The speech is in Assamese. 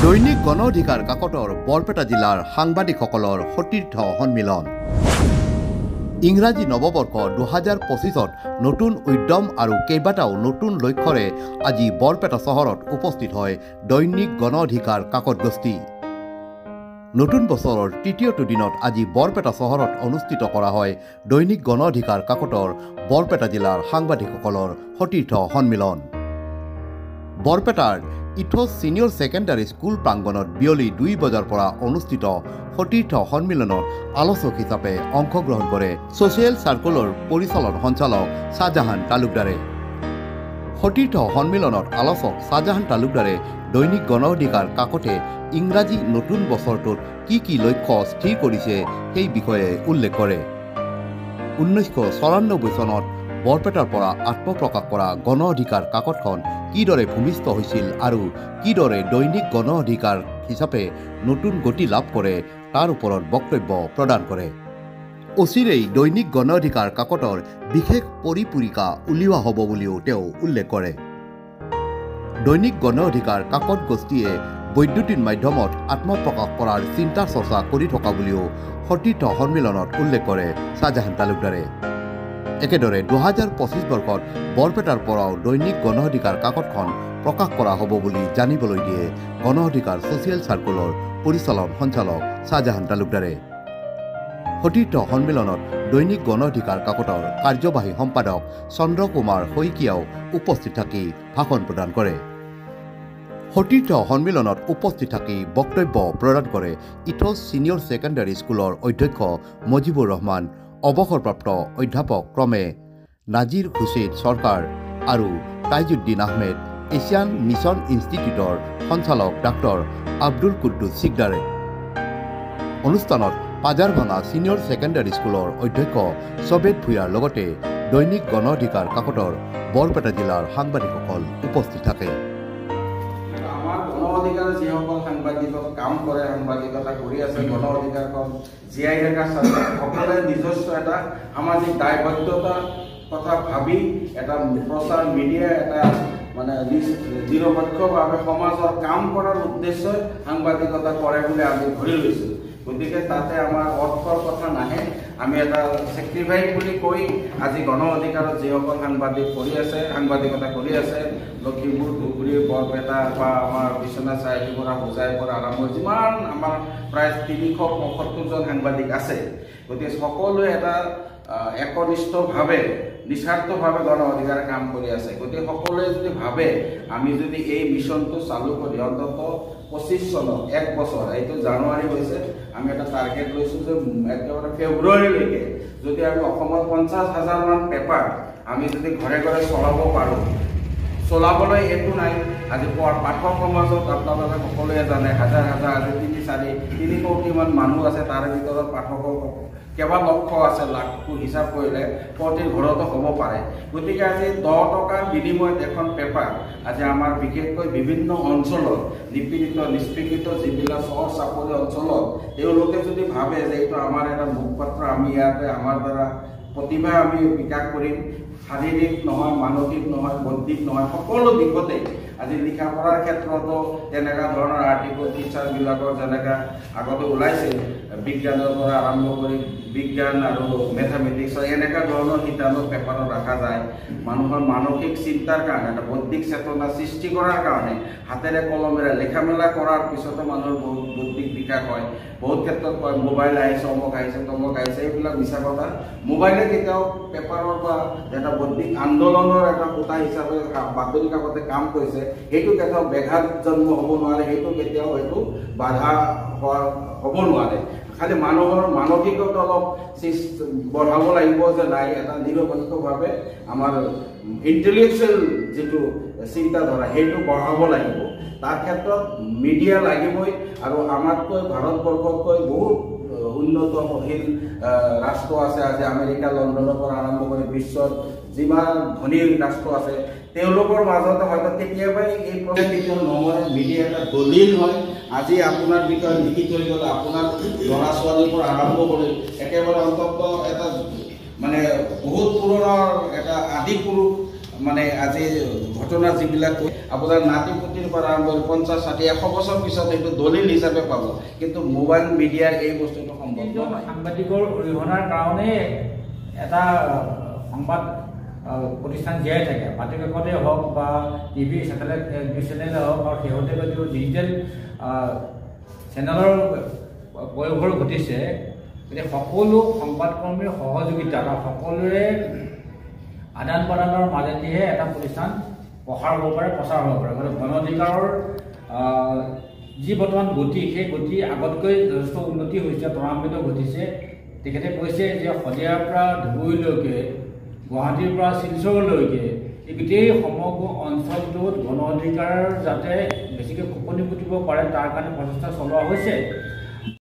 দৈনিক গণ অধিকাৰ কাকতৰ বৰপেটা জিলাৰ সাংবাদিকসকলৰ সতীৰ্থ সন্মিলন। ইংৰাজী নৱবৰ্ষ 2025ত নতুন উদ্যম আৰু কেইবাটাও নতুন লক্ষ্যৰে আজি বৰপেটা চহৰত উপস্থিত হয় দৈনিক গণ অধিকাৰ কাকত গোষ্ঠী। নতুন বছৰৰ তৃতীয়টো দিনত আজি বৰপেটা চহৰত অনুষ্ঠিত কৰা হয় দৈনিক গণ অধিকাৰ কাকতৰ বৰপেটা জিলাৰ সাংবাদিকসকলৰ সতীৰ্থ সন্মিলন। বৰপেটাৰ ইথোছ ছিনিয়ৰ ছেকেণ্ডাৰী স্কুল প্ৰাংগণত বিয়লি 2 বজাৰ পৰা অনুষ্ঠিত সতীৰ্থ সন্মিলনত আলোচক হিচাপে অংশগ্ৰহণ কৰে ছ'চিয়েল চাৰ্কুলৰ পৰিচালন সঞ্চালক শ্বাহজাহান তালুকদাৰে। সতীৰ্থ সন্মিলনত আলোচক শ্বাহজাহান তালুকদাৰে দৈনিক গণ অধিকাৰ কাকতে ইংৰাজী নতুন বছৰটোত কি লক্ষ্য স্থিৰ কৰিছে সেই বিষয়ে উল্লেখ কৰে। 1994 চনত বৰপেটাৰ পৰা আত্মপ্ৰকাশ কৰা গণ অধিকাৰ কাকতখন কিদৰে ভূমিষ্ঠ হৈছিল আৰু কিদৰে দৈনিক গণ অধিকাৰ হিচাপে নতুন গতি লাভ কৰে তাৰ ওপৰত বক্তব্য প্ৰদান কৰে। অচিৰেই দৈনিক গণ অধিকাৰ কাকতৰ বিশেষ পৰিপূৰিকা উলিওৱা হ'ব বুলিও তেওঁ উল্লেখ কৰে। দৈনিক গণ অধিকাৰ কাকত গোষ্ঠীয়ে বৈদ্যুতিন মাধ্যমত আত্মপ্ৰকাশ কৰাৰ চিন্তা চৰ্চা কৰি থকা বুলিও সতীৰ্থ সন্মিলনত উল্লেখ কৰে শ্বাহজাহান তালুকদাৰে। একেদৰে 2025 বৰ্ষত বৰপেটাৰ পৰাও দৈনিক গণ অধিকাৰ কাকতখন প্ৰকাশ কৰা হ'ব বুলি জানিবলৈ দিয়ে গণ অধিকাৰ ছ'চিয়েল চাৰ্কুলৰ পৰিচালন সঞ্চালক শ্বাহজাহান তালুকদাৰে। সতীৰ্থ সন্মিলনত দৈনিক গণ অধিকাৰ কাকতৰ কাৰ্যবাহী সম্পাদক চন্দ্ৰ কুমাৰ শইকীয়াও উপস্থিত থাকি ভাষণ প্ৰদান কৰে। সতীৰ্থ সন্মিলনত উপস্থিত থাকি বক্তব্য প্ৰদান কৰে ইথোছ ছিনিয়ৰ ছেকেণ্ডাৰী স্কুলৰ অধ্যক্ষ মজিবুৰ ৰহমান, অৱসৰপ্ৰাপ্ত অধ্যাপক ক্ৰমে নাজিৰ হুছেইন চৰকাৰ আৰু তাইজুদ্দিন আহমেদ, এছিয়ান মিছন ইনষ্টিটিউটৰ সঞ্চালক ডাক্তৰ আব্দুল কুদ্দুছ সিকদাৰে। অনুষ্ঠানত পাজাৰভাঙা ছিনিয়ৰ ছেকেণ্ডাৰী স্কুলৰ অধ্যক্ষ চবেদ ভূঞাৰ লগতে দৈনিক গণ অধিকাৰ কাকতৰ বৰপেটা জিলাৰ সাংবাদিকসকল উপস্থিত থাকে। অধিকাৰ যিসকল সাংবাদিকত কাম কৰে, সাংবাদিকতা কৰি আছে, গণ অধিকাৰখন জীয়াই ৰখাৰ সকলোৱে নিজস্ব এটা সামাজিক দায়বদ্ধতাৰ কথা ভাবি এটা প্ৰচাৰ মিডিয়া এটা মানে নিৰপেক্ষভাৱে সমাজৰ কাম কৰাৰ উদ্দেশ্যে সাংবাদিকতা কৰে বুলি আমি ধৰি লৈছোঁ। গতিকে তাতে আমাৰ অৰ্থৰ কথা নাহে। আমি এটা চেক্ৰিফাইচ বুলি কৈ আজি গণ অধিকাৰত যিসকল সাংবাদিক কৰি আছে, সাংবাদিকতা কৰি আছে, লখিমপুৰ, ধুবুৰী, বৰপেটা বা আমাৰ বিশ্বনাথ চাৰিআলিৰ পৰা হোজাইৰ পৰা আৰম্ভ যিমান আমাৰ প্ৰায় 375জন সাংবাদিক আছে, গতিকে সকলোৱে এটা একনিষ্ঠভাৱে নিস্বাৰ্থভাৱে গণ অধিকাৰ কাম কৰি আছে। গতিকে সকলোৱে যদি ভাবে আমি যদি এই মিছনটো চালু কৰি অন্তত 25 চনত 1 বছৰ, এইটো জানুৱাৰী হৈছে, আমি এটা টাৰ্গেট লৈছোঁ যে একেবাৰে ফেব্ৰুৱাৰীলৈকে যদি আমি অসমত 50,000 মান পেপাৰ আমি যদি ঘৰে ঘৰে চলাব পাৰোঁ। চলাবলৈ একো নাই। আজি পাঠক সমাজত আপোনালোকে সকলোৱে জানে হাজাৰ আজি 3 কোটিমান মানুহ আছে, তাৰে ভিতৰত পাঠকৰ কেইবা লক্ষ আছে, লাখটো হিচাপ কৰিলে প্ৰতি ঘৰতো হ'ব পাৰে। গতিকে আজি 10 টকাৰ বিনিময়ত এখন পেপাৰ আজি আমাৰ বিশেষকৈ বিভিন্ন অঞ্চলত নিপীড়িত নিষ্পেষিত যিবিলাক চহৰ চাপৰি অঞ্চলত তেওঁলোকে যদি ভাবে যে এইটো আমাৰ এটা মুখপাত্ৰ, আমি ইয়াতে আমাৰ দ্বাৰা প্ৰতিভা আমি বিকাশ কৰিম, শাৰীৰিক নহয়, মানসিক নহয়, বৌদ্ধিক নহয়, সকলো দিশতে আজি লিখা পঢ়াৰ ক্ষেত্ৰতো তেনেকুৱা ধৰণৰ আৰ্টিকল টিচাৰবিলাকৰ যেনেকৈ আগতে ওলাইছে বিজ্ঞানৰ পৰা আৰম্ভ কৰি বিজ্ঞান আৰু মেথামেটিক্সৰ এনেকুৱা ধৰণৰ শিতানো পেপাৰত ৰখা যায়। মানুহৰ মানসিক চিন্তাৰ কাৰণে, এটা বৌদ্ধিক চেতনা সৃষ্টি কৰাৰ কাৰণে হাতেৰে কলমেৰে লেখা মেলা কৰাৰ পিছতো মানুহৰ বহুত বৌদ্ধিক বিকাশ হয়। বহুত ক্ষেত্ৰত কয় মোবাইল আহিছে, অমুক আহিছে, তমুক আহিছে, এইবিলাক মিছা কথা। মোবাইলে কেতিয়াও পেপাৰৰ বা এটা বৌদ্ধিক আন্দোলনৰ এটা সূতা হিচাপে বাতৰি কাকতে কাম কৰিছে, সেইটো কেতিয়াও ব্যাঘাত জন্ম হ'ব নোৱাৰে, সেইটো কেতিয়াও হয়তো বাধা হ'ব নোৱাৰে। খালি মানুহৰ মানসিকতা অলপ বঢ়াব লাগিব যে নাই, এটা নিৰপেক্ষভাৱে আমাৰ ইণ্টেলেকচুৱেল যিটো চিন্তাধাৰা সেইটো বঢ়াব লাগিব। তাৰ ক্ষেত্ৰত মিডিয়া লাগিবই। আৰু আমাতকৈ ভাৰতবৰ্ষতকৈ বহুত উন্নতশীল ৰাষ্ট্ৰ আছে। আজি আমেৰিকা, লণ্ডনৰ পৰা আৰম্ভ কৰি বিশ্বত যিমান ধনী ৰাষ্ট্ৰ আছে তেওঁলোকৰ মাজতে হয়তো কেতিয়াবাই এই প্ৰকৃতিটো নমৰে। মিডিয়া এটা দলিল হয়। আজি আপোনাৰ বিষয়ে লিখি থৈ গ'লে আপোনাৰ ল'ৰা ছোৱালীৰ পৰা আৰম্ভ কৰি একেবাৰে অন্তত এটা মানে বহুত পুৰণা এটা আদি পুৰুষ মানে আজি ঘটনা যিবিলাক আপোনাৰ নাতি পুতিৰ পৰা আৰম্ভ কৰি 50, 60, 100 বছৰ পিছত এইটো দলিল হিচাপে পাব, কিন্তু মোবাইল মিডিয়াৰ এই বস্তুটো সম্ভৱ নহয়। সাংবাদিকৰ অৰিহণাৰ কাৰণে এটা সংবাদ প্ৰতিষ্ঠান জীয়াই থাকে, বাতৰি কাকতে হওক বা টিভি চেটেলাইট নিউজ চেনেলে হওক আৰু শেহতীয়া যিটো ডিজিটেল চেনেলৰ প্ৰয়োভৰ ঘটিছে, গতিকে সকলো সংবাদকৰ্মীৰ সহযোগিতা বা সকলোৰে আদান প্ৰদানৰ মাজেদিহে এটা প্ৰতিষ্ঠান প্ৰসাৰ হ'ব পাৰে, প্ৰচাৰ হ'ব পাৰে। গতিকে গণ অধিকাৰৰ যি বৰ্তমান গতি, সেই গতি আগতকৈ যথেষ্ট উন্নতি হৈছে, ত্বৰান্বিত ঘটিছে। তেখেতে কৈছে যে শদিয়াৰ পৰা ধুবুৰীলৈকে, গুৱাহাটীৰ পৰা শিলচৰলৈকে এই গোটেই সমগ্ৰ অঞ্চলটোত গণ অধিকাৰ যাতে বেছিকৈ খোপনি পুতিব পাৰে তাৰ কাৰণে প্ৰচেষ্টা চলোৱা হৈছে।